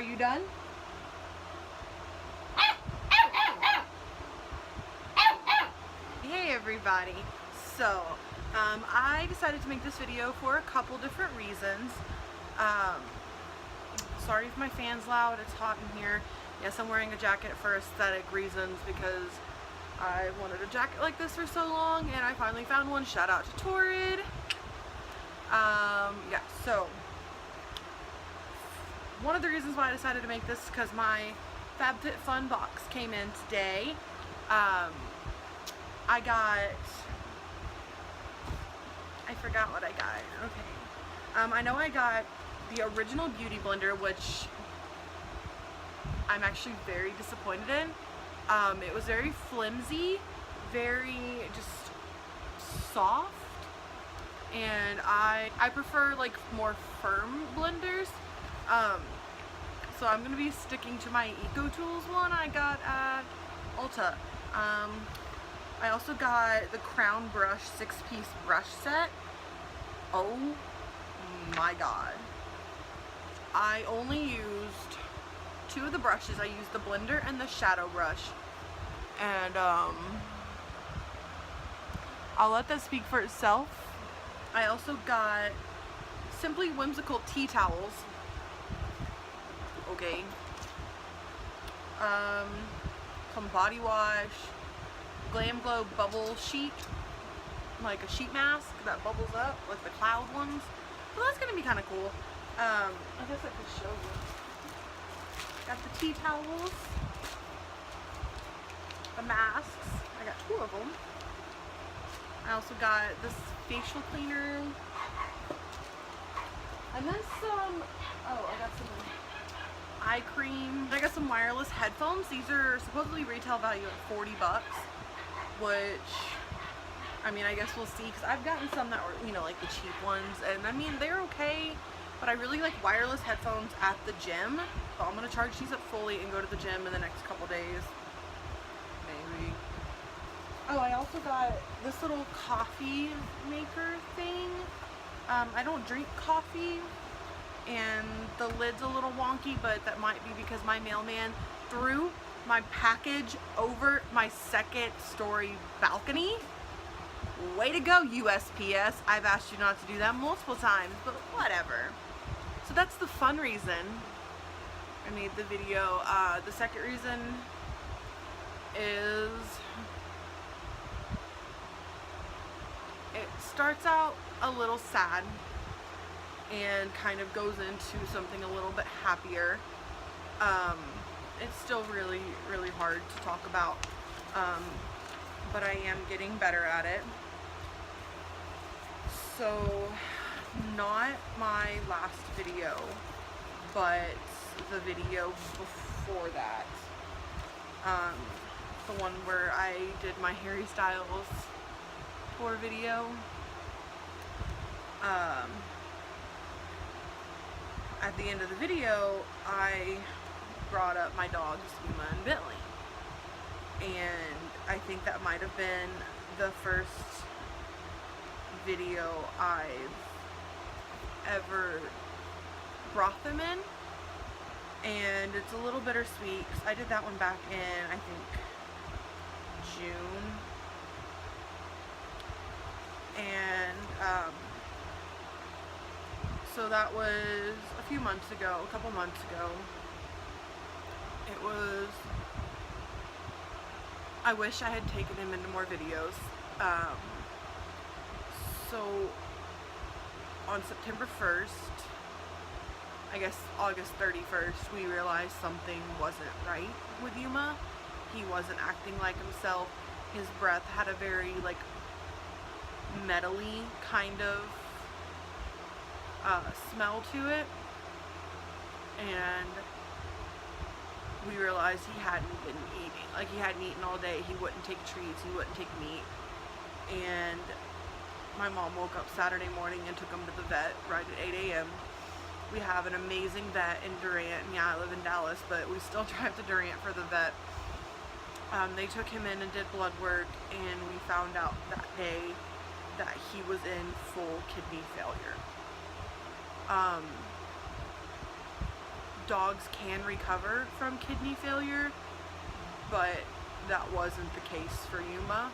you done? Hey everybody. So, I decided to make this video for a couple different reasons. Sorry if my fan's loud, it's hot in here. Yes, I'm wearing a jacket for aesthetic reasons because I wanted a jacket like this for so long and I finally found one. Shout out to Torrid. Yeah, so one of the reasons why I decided to make this is because my FabFitFun box came in today. I forgot what I got. Okay. I know I got the original Beauty Blender, which I'm actually very disappointed in. It was very flimsy, very just soft, and I prefer like more firm blenders. So I'm gonna be sticking to my Eco Tools one I got at Ulta. I also got the Crown Brush 6-piece brush set. Oh my god. I only used 2 of the brushes. I used the blender and the shadow brush. And I'll let that speak for itself. I also got Simply Whimsical tea towels. Okay. Some body wash. Glam Glow bubble sheet, like a sheet mask that bubbles up, like the cloud ones. So that's gonna be kind of cool. I guess I could show you. Got the tea towels, the masks. I got 2 of them. I also got this facial cleaner, and then some. Oh, I got some eye cream. I got some wireless headphones. These are supposedly retail value at $40. Which, I mean, I guess we'll see, because I've gotten some that were, you know, like the cheap ones, and I mean, they're okay, but I really like wireless headphones at the gym, so I'm going to charge these up fully and go to the gym in the next couple days, maybe. Oh, I also got this little coffee maker thing. I don't drink coffee, and the lid's a little wonky, but that might be because my mailman threw my package over my 2nd story balcony. Way to go, USPS. I've asked you not to do that multiple times, but whatever. So that's the fun reason I made the video. The second reason is it starts out a little sad and kind of goes into something a little bit happier. It's still really, really hard to talk about, but I am getting better at it. So, not my last video, but the video before that. The one where I did my Harry Styles tour video. At the end of the video, I brought up my dogs, Yuma and Bentley. And I think that might have been the first video I've ever brought them in. And it's a little bittersweet, because I did that one back in, I think, June. And, so that was a few months ago, a couple months ago. It was, I wish I had taken him into more videos. So on September 1st, I guess August 31st, we realized something wasn't right with Yuma. He wasn't acting like himself. His breath had a very like metally kind of smell to it, and we realized he hadn't been eating. Like, he hadn't eaten all day. He wouldn't take treats. He wouldn't take meat. And my mom woke up Saturday morning and took him to the vet right at 8 a.m. We have an amazing vet in Durant. And yeah, I live in Dallas, but we still drive to Durant for the vet. They took him in and did blood work, and we found out that day that he was in full kidney failure. dogs can recover from kidney failure, but that wasn't the case for Yuma.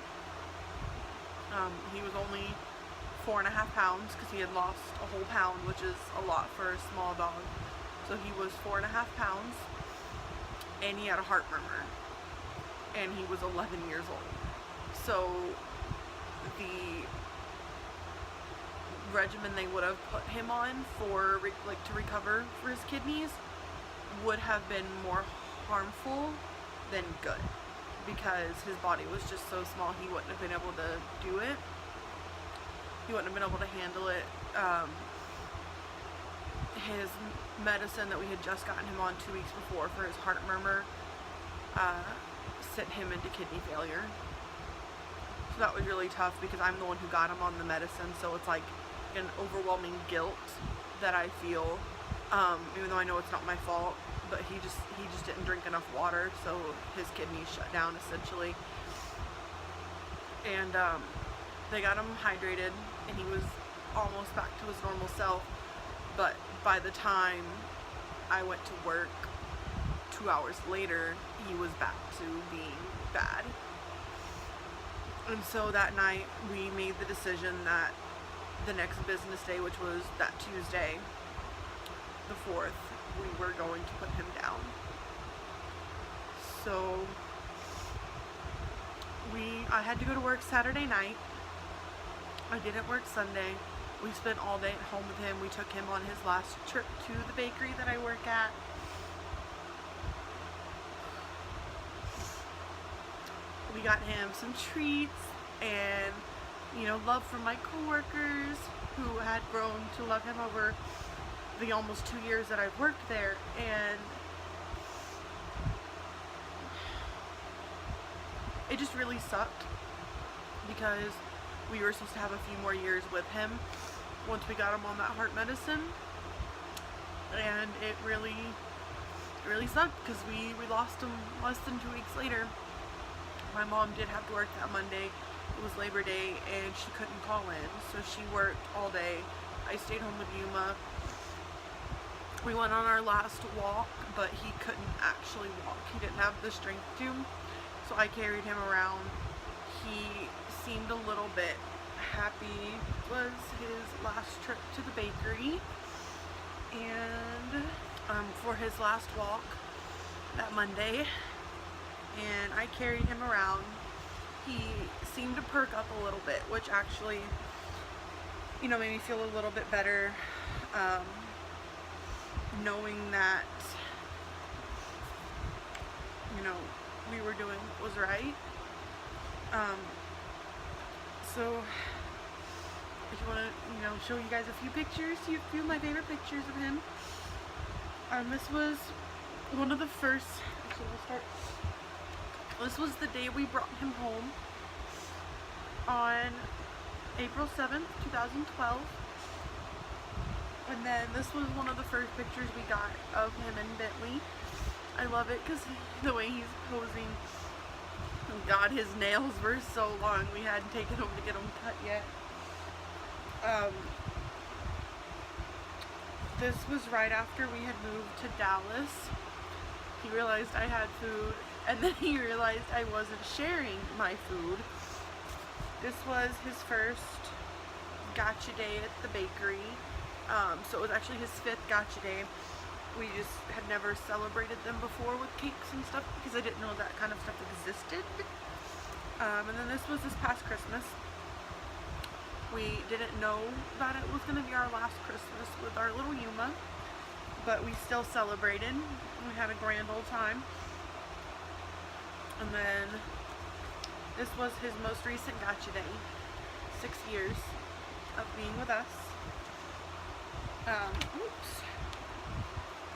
He was only 4.5 pounds because he had lost a whole pound, which is a lot for a small dog. So he was 4.5 pounds, and he had a heart murmur, and he was 11 years old. So the regimen they would have put him on for to recover for his kidneys would have been more harmful than good, because his body was just so small he wouldn't have been able to do it. He wouldn't have been able to handle it. His medicine that we had just gotten him on 2 weeks before for his heart murmur sent him into kidney failure. So that was really tough because I'm the one who got him on the medicine, so it's like an overwhelming guilt that I feel, even though I know it's not my fault, but he just didn't drink enough water, so his kidneys shut down essentially. And they got him hydrated, and he was almost back to his normal self, but by the time I went to work 2 hours later, he was back to being bad. And so that night we made the decision that the next business day, which was that Tuesday, the 4th, we were going to put him down. So I had to go to work Saturday night. I didn't work Sunday. We spent all day at home with him. We took him on his last trip to the bakery that I work at. We got him some treats and, you know, love from my coworkers who had grown to love him over the almost 2 years that I've worked there. And it just really sucked because we were supposed to have a few more years with him once we got him on that heart medicine, and it really sucked because we lost him less than 2 weeks later. My mom did have to work that Monday. It was Labor Day, and she couldn't call in, so she worked all day. I stayed home with Yuma. We went on our last walk, but he couldn't actually walk. He didn't have the strength to, so I carried him around. He seemed a little bit happy. It was his last trip to the bakery, and for his last walk that Monday, and I carried him around. He seemed to perk up a little bit, which actually, you know, made me feel a little bit better, knowing that, you know, we were doing what was right. So if you want to, you know, show you guys a few pictures, a few of my favorite pictures of him. This was one of the first, actually we'll start, this was the day we brought him home on April 7th, 2012. And then this was one of the first pictures we got of him and Bentley. I love it because the way he's posing. Oh God, his nails were so long. We hadn't taken him to get them cut yet. This was right after we had moved to Dallas. He realized I had food, and then he realized I wasn't sharing my food. This was his first gotcha day at the bakery. So it was actually his 5th gotcha day. We just had never celebrated them before with cakes and stuff because I didn't know that kind of stuff existed. And then this was this past Christmas. We didn't know that it was going to be our last Christmas with our little Yuma, but we still celebrated. We had a grand old time. And then this was his most recent gotcha day. 6 years of being with us. Oops.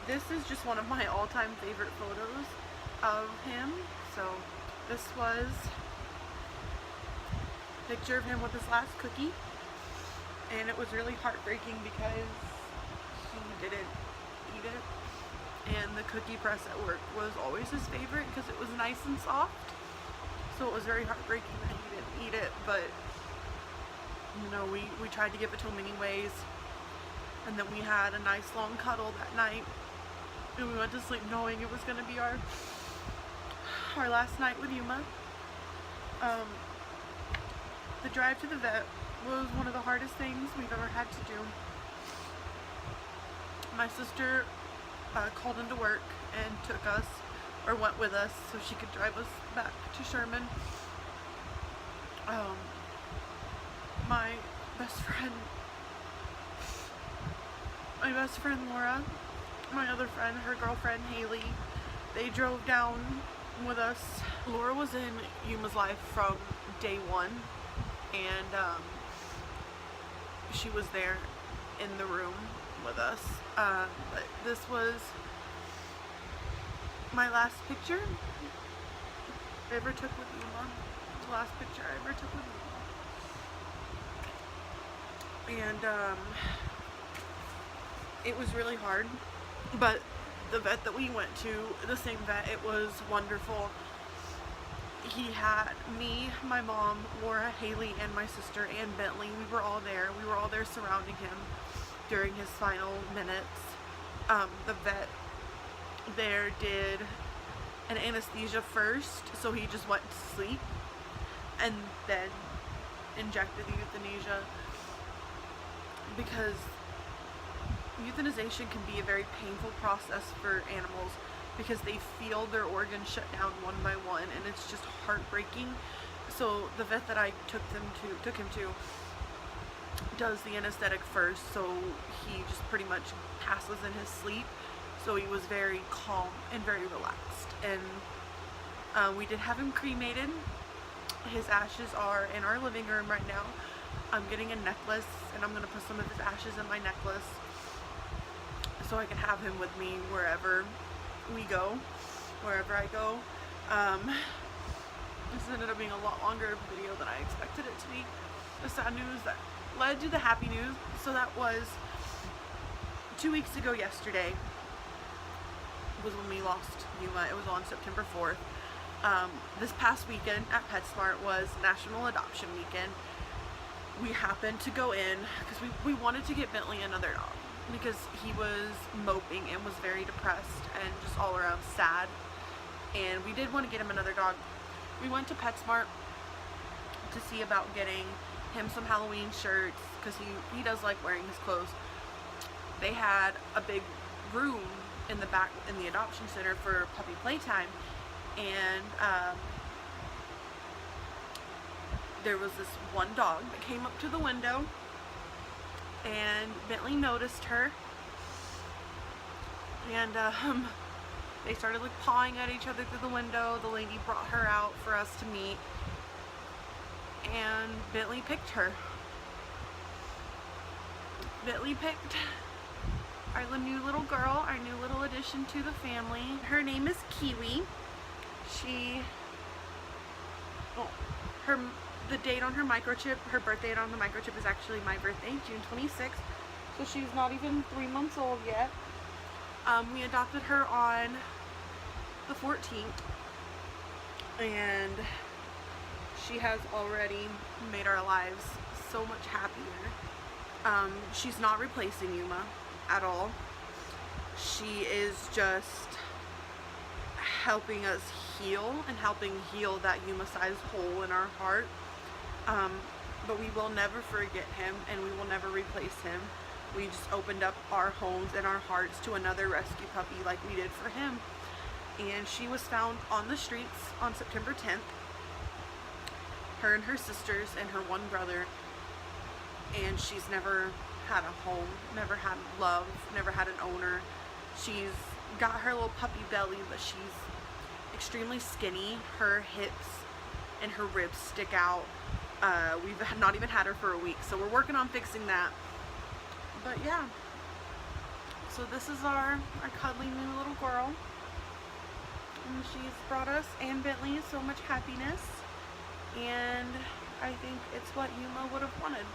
This is just one of my all-time favorite photos of him. So this was a picture of him with his last cookie, and it was really heartbreaking because he didn't eat it, and the cookie press at work was always his favorite because it was nice and soft. So it was very heartbreaking that he didn't eat it, but you know, we tried to give it to him anyways. And then we had a nice long cuddle that night. And we went to sleep knowing it was going to be our last night with Yuma. The drive to the vet was one of the hardest things we've ever had to do. My sister called into work and took us, or went with us, so she could drive us back to Sherman. My best friend Laura, my other friend, her girlfriend Haley, they drove down with us. Laura was in Yuma's life from day one, and she was there in the room with us. But this was my last picture I ever took with Yuma. The last picture I ever took with Yuma. And it was really hard, but the vet that we went to, the same vet, it was wonderful. He had me, my mom, Laura, Haley, and my sister, and Bentley. We were all there. We were all there surrounding him during his final minutes. The vet there did an anesthesia first, so he just went to sleep, and then injected the euthanasia, because euthanization can be a very painful process for animals, because they feel their organs shut down one by one, and it's just heartbreaking. So the vet that I took him to does the anesthetic first, so he just pretty much passes in his sleep. So he was very calm and very relaxed. And we did have him cremated. His ashes are in our living room right now. I'm getting a necklace, and I'm going to put some of his ashes in my necklace so I can have him with me wherever we go, wherever I go. This ended up being a lot longer video than I expected it to be. The sad news that led to the happy news. So that was 2 weeks ago yesterday was when we lost Yuma. It was on September 4th. This past weekend at PetSmart was National Adoption Weekend. We happened to go in because we wanted to get Bentley another dog, because he was moping and was very depressed and just all around sad, and we did want to get him another dog. We went to PetSmart to see about getting him some Halloween shirts, because he does like wearing his clothes. They had a big room in the back in the adoption center for puppy playtime, and there was this one dog that came up to the window, and Bentley noticed her, and they started like pawing at each other through the window. The lady brought her out for us to meet, and Bentley picked her. Bentley picked our new little girl, our new little addition to the family. Her name is Kiwi. The date on her microchip, her birth date on the microchip is actually my birthday, June 26th. So she's not even 3 months old yet. We adopted her on the 14th, and she has already made our lives so much happier. She's not replacing Yuma at all. She is just helping us heal, and helping heal that Yuma-sized hole in our heart. But we will never forget him, and we will never replace him. We just opened up our homes and our hearts to another rescue puppy like we did for him. And she was found on the streets on September 10th. Her and her sisters and her one brother. And she's never had a home, never had love, never had an owner. She's got her little puppy belly, but she's extremely skinny. Her hips and her ribs stick out. We've not even had her for a week, so we're working on fixing that. But yeah, so this is our cuddly new little girl, and she's brought us and Bentley so much happiness, and I think it's what Yuma would have wanted.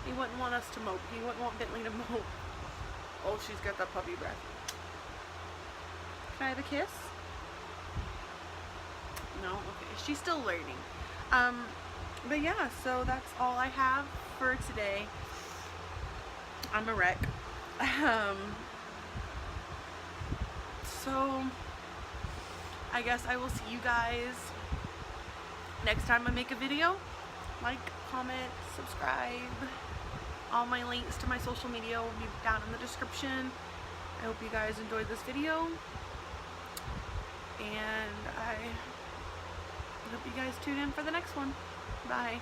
He wouldn't want us to mope. He wouldn't want Bentley to mope. Oh, she's got that puppy breath. Can I have a kiss? No? Okay. She's still learning. But yeah, so that's all I have for today. I'm a wreck. So I guess I will see you guys next time I make a video. Like, comment, subscribe. All my links to my social media will be down in the description. I hope you guys enjoyed this video, and I hope you guys tune in for the next one. Bye.